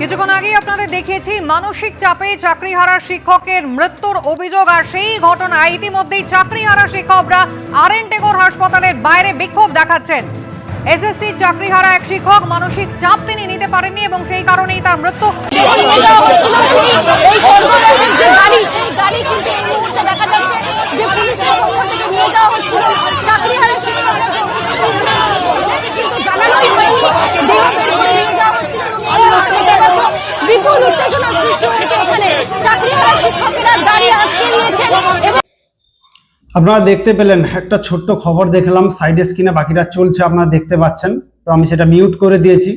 কিছুক্ষণ আগেই আপনাদের দেখিয়েছি মানসিক চাপে চাকরিহারা শিক্ষকের মৃত্যুর অভিযোগ, আর সেই ঘটনায় ইতিমধ্যেই চাকরিহারা শিক্ষকরা আরএন টেগোর হাসপাতালের বাইরে বিক্ষোভ দেখাচ্ছেন। এসএসসি চাকরিহারা এক শিক্ষক মানসিক চাপ তিনি নিতে পারেননি এবং সেই কারণেই তার মৃত্যু। বিপুল উত্তেজনা সৃষ্টি হয়েছে এখানে। চাকরিহারা শিক্ষকেরা গাড়ি আটকে নিয়েছেন। আপনারা দেখতে পেলেন একটা ছোট্ট খবর দেখলাম, সাইড স্ক্রিনে বাকিটা চলছে আপনারা দেখতে পাচ্ছেন, তো আমি সেটা মিউট করে দিয়েছি।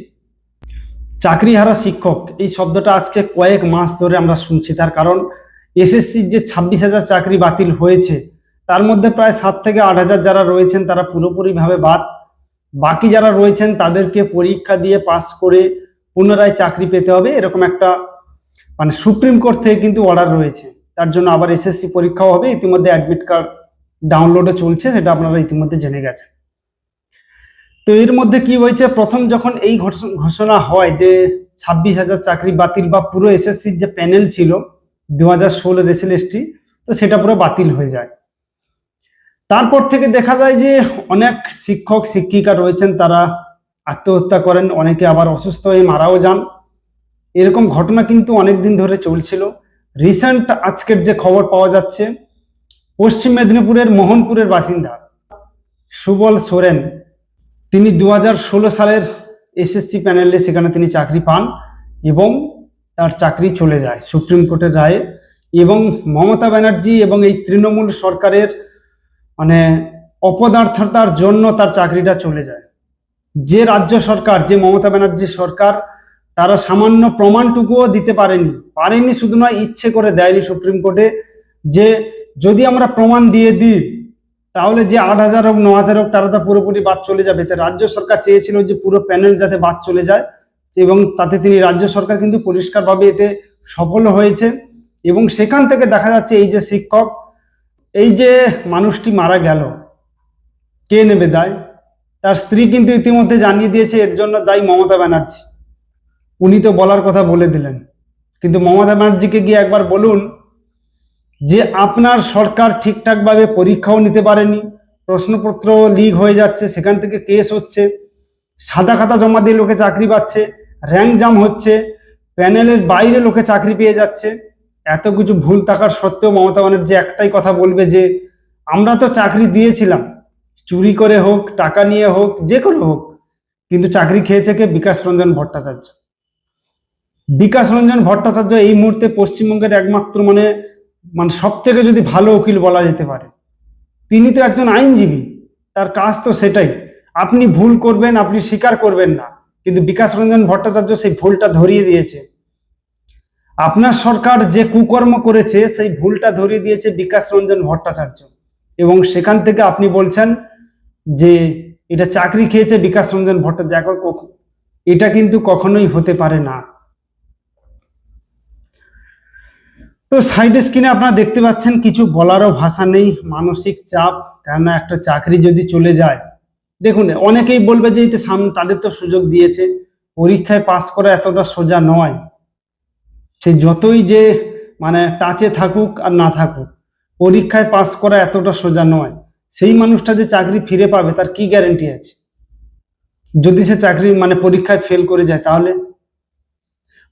চাকরিহারা শিক্ষক এই শব্দটা আজকে কয়েক মাস ধরে আমরা শুনছি, তার কারণ এসএসসির যে 26,000 চাকরি বাতিল হয়েছে তার মধ্যে প্রায় 7 থেকে 8,000 যারা রয়েছেন তারা পুরোপুরিভাবে বাদ। বাকি যারা রয়েছেন তাদেরকে পরীক্ষা দিয়ে পাস করে পুনরায় চাকরি পেতে হবে, এরকম একটা মানে সুপ্রিম কোর্ট থেকে কিন্তু অর্ডার রয়েছে। তার জন্য আবার এসএসসি পরীক্ষাও হবে। ইতিমধ্যে অ্যাডমিট কার্ড ডাউনলোডে চলছে, সেটা আপনারা ইতিমধ্যে জেনে গেছেন। তো এর মধ্যে কি হয়েছে, প্রথম যখন এই ঘোষণা হয় যে 26,000 চাকরি বাতিল বা পুরো এসএসসির যে প্যানেল ছিল 2016 এসএলএসটি, তো সেটা পুরো বাতিল হয়ে যায়। তারপর থেকে দেখা যায় যে অনেক শিক্ষক শিক্ষিকা রয়েছেন তারা আত্মহত্যা করেন, অনেকে আবার অসুস্থ হয়ে মারাও যান। এরকম ঘটনা কিন্তু অনেকদিন ধরে চলছিল। রিসেন্ট আজকের যে খবর পাওয়া যাচ্ছে, পশ্চিম মেদিনীপুরের মোহনপুরের বাসিন্দা সুবল সোরেন, তিনি 2016 সালের এসএসসি প্যানেলে সেখানে তিনি চাকরি পান এবং তার চাকরি চলে যায় সুপ্রিম কোর্টের রায়ে। এবং মমতা ব্যানার্জি এবং এই তৃণমূল সরকারের মানে অপদার্থতার জন্য তার চাকরিটা চলে যায়। যে রাজ্য সরকার, যে মমতা ব্যানার্জি সরকার, তারা সামান্য প্রমাণটুকুও দিতে পারেনি শুধু নয়, ইচ্ছে করে দেয়নি সুপ্রিম কোর্টে যে যদি আমরা প্রমাণ দিয়ে দিই তাহলে যে 8,000 হোক 9,000 হোক তারা তো পুরোপুরি বাদ চলে যাবে। তো রাজ্য সরকার চেয়েছিল যে পুরো প্যানেল যাতে বাদ চলে যায়, এবং তাতে তিনি রাজ্য সরকার কিন্তু পরিষ্কারভাবে এতে সফল হয়েছে। এবং সেখান থেকে দেখা যাচ্ছে এই যে শিক্ষক, এই যে মানুষটি মারা গেল, কে নেবে দায়? তার স্ত্রী কিন্তু ইতিমধ্যে জানিয়ে দিয়েছে এর জন্য দায়ী মমতা ব্যানার্জি। উনি তো বলার কথা বলে দিলেন, কিন্তু মমতা ব্যানার্জিকে গিয়ে একবার বলুন যে আপনার সরকার ঠিকঠাকভাবে পরীক্ষাও নিতে পারেনি, প্রশ্নপত্র লিক হয়ে যাচ্ছে, সেখান থেকে কেস হচ্ছে, সাদা খাতা জমা দিয়ে লোকে চাকরি পাচ্ছে, র্যাঙ্ক জাম হচ্ছে, প্যানেলের বাইরে লোকে চাকরি পেয়ে যাচ্ছে। এত কিছু ভুল থাকার সত্ত্বেও মমতা ব্যানার্জি একটাই কথা বলবে যে আমরা তো চাকরি দিয়েছিলাম, চুরি করে হোক, টাকা নিয়ে হোক, যে করে হোক, কিন্তু চাকরি খেয়েছে কে? বিকাশ রঞ্জন ভট্টাচার্য। বিকাশ রঞ্জন ভট্টাচার্য এই মুহূর্তে পশ্চিমবঙ্গের একমাত্র মানে সব থেকে যদি ভালো উকিল বলা যেতে পারে। তিনি তো একজন আইনজীবী, তার কাজ তো সেটাই। আপনি ভুল করবেন, আপনি স্বীকার করবেন না, কিন্তু বিকাশ রঞ্জন ভট্টাচার্য সেই ভুলটা ধরিয়ে দিয়েছে। আপনার সরকার যে কুকর্ম করেছে সেই ভুলটা ধরিয়ে দিয়েছে বিকাশ রঞ্জন ভট্টাচার্য, এবং সেখান থেকে আপনি বলছেন যে এটা চাকরি খেয়েছে বিকাশ রঞ্জন ভট্টাচার্য। এটা কিন্তু কখনোই হতে পারে না। তো সাইড স্ক্রিনে আপনারা দেখতে পাচ্ছেন, কিছু বলারও ভাষা নেই। মানসিক চাপ, কেননা একটা চাকরি যদি চলে যায়, দেখুন অনেকেই বলবে যে এই তো সামনে তাদের তো সুযোগ দিয়েছে, পরীক্ষায় পাস করা এতটা সোজা নয়। সে যতই যে মানে টাচে থাকুক আর না থাকুক, পরীক্ষায় পাস করা এতটা সোজা নয়। সেই মানুষটা যে চাকরি ফিরে পাবে তার কি গ্যারেন্টি আছে? যদি সে চাকরি মানে পরীক্ষায় ফেল করে যায়, তাহলে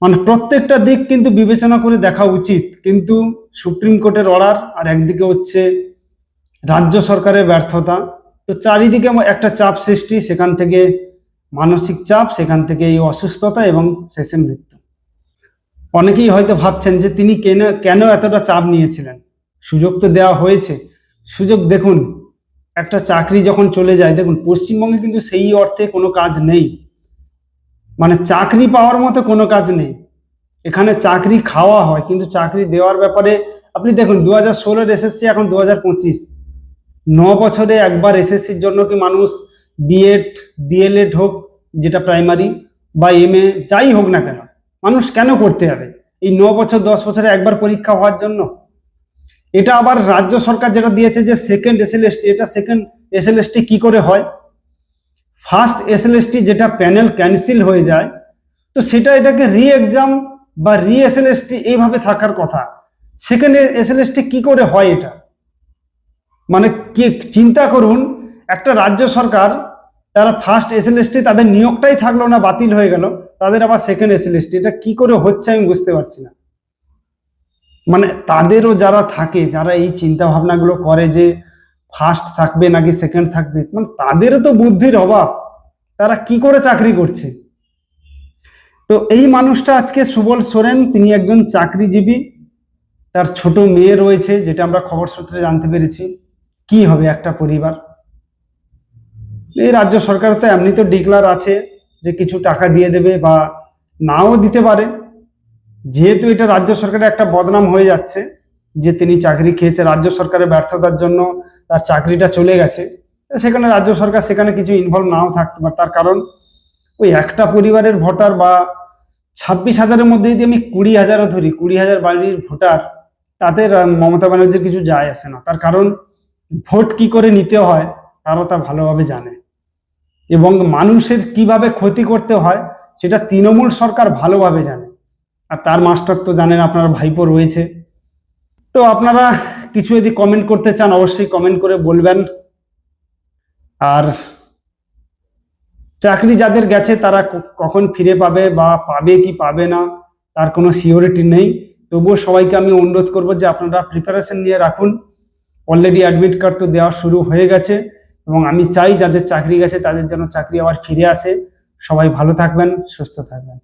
মানে প্রত্যেকটা দিক কিন্তু বিবেচনা করে দেখা উচিত। কিন্তু সুপ্রিম কোর্টের অর্ডার, আর একদিকে হচ্ছে রাজ্য সরকারের ব্যর্থতা, তো চারিদিকে একটা চাপ সৃষ্টি, সেখান থেকে মানসিক চাপ, সেখান থেকে এই অসুস্থতা এবং শেষে মৃত্যু। অনেকেই হয়তো ভাবছেন যে তিনি কেন এতটা চাপ নিয়েছিলেন। সুযোগ তো দেওয়া হয়েছে। সুযোগ দেখুন, একটা চাকরি যখন চলে যায়, দেখুন পশ্চিমবঙ্গে কিন্তু সেই অর্থে কোনো কাজ নেই, মানে চাকরি পাওয়ার মতো কোনো কাজ নেই। এখানে চাকরি খাওয়া হয়, কিন্তু চাকরি দেওয়ার ব্যাপারে আপনি দেখুন 2016 এসএসসি, এখন 2025, 9 বছরে একবার এসএসসির জন্য কি মানুষ বিএড ডিএলএড হোক, যেটা প্রাইমারি, বা এমএ যাই হোক না কেন, মানুষ কেন করতে যাবে এই 9 বছর 10 বছরে একবার পরীক্ষা হওয়ার জন্য? এটা আবার রাজ্য সরকার যেটা দিয়েছে যে সেকেন্ড এসএলএসটি, এটা সেকেন্ড এসএলএসটি কি করে হয়? ফার্স্ট এসএলএসটি যেটা প্যানেল ক্যান্সেল হয়ে যায়, তো তো সেটা এটাকে রি এক্সাম বা রি এসএলএসটি এইভাবে থাকার কথা, সেখানে এসএলএসটি কি করে হয়? এটা মানে কি চিন্তা করুন, একটা রাজ্য সরকার তারা ফার্স্ট এসএলএসটি তাদের নিয়োগটাই থাকলো না, বাতিল হয়ে গেল, তাদের আবার সেকেন্ড এসএলএসটি, এটা কি করে হচ্ছে আমি বুঝতে পারছি না। মানে তাদেরও যারা থাকে, যারা এই চিন্তা ভাবনাগুলো করে যে ফার্স্ট থাকবে নাকি সেকেন্ড থাকবে, মানে তাদেরও তো বুদ্ধির অভাব, তারা কি করে চাকরি করছে? তো এই মানুষটা আজকে সুবল সোরেন, তিনি একজন চাকরিজীবী, তার ছোট মেয়ে রয়েছে, যেটা আমরা খবর সূত্রে জানতে পেরেছি। কি হবে একটা পরিবার? এই রাজ্য সরকার তো এমনি তো ডিক্লার আছে যে কিছু টাকা দিয়ে দেবে বা নাও দিতে পারে, যেহেতু এটা রাজ্য সরকারের একটা বদনাম হয়ে যাচ্ছে যে তিনি চাকরি খেয়েছে, রাজ্য সরকারের ব্যর্থতার জন্য তার চাকরিটা চলে গেছে, সেখানে রাজ্য সরকার সেখানে কিছু ইনভলভ নাও থাকতে পারে। তার কারণ ওই একটা পরিবারের ভোটার বা 26,000-এর মধ্যে যদি আমি 20,000-ও ধরি, 20,000 বাড়ির ভোটার, তাদের মমতা ব্যানার্জির কিছু যায় আসে না। তার কারণ ভোট কি করে নিতে হয় তারা তা ভালোভাবে জানে, এবং মানুষের কিভাবে ক্ষতি করতে হয় সেটা তৃণমূল সরকার ভালোভাবে জানে। আর তার মাস্টার তো জানেন, আপনার ভাইপো রয়েছে। তো আপনারা কিছু যদি কমেন্ট করতে চান অবশ্যই কমেন্ট করে বলবেন। আর চাকরি যাদের গেছে তারা কখন ফিরে পাবে বা পাবে কি পাবে না তার কোনো সিওরিটি নেই। তবুও সবাইকে আমি অনুরোধ করব যে আপনারা প্রিপারেশন নিয়ে রাখুন। অলরেডি অ্যাডমিট কার্ড তো দেওয়া শুরু হয়ে গেছে, এবং আমি চাই যাদের চাকরি গেছে তাদের যেন চাকরি আবার ফিরে আসে। সবাই ভালো থাকবেন, সুস্থ থাকবেন।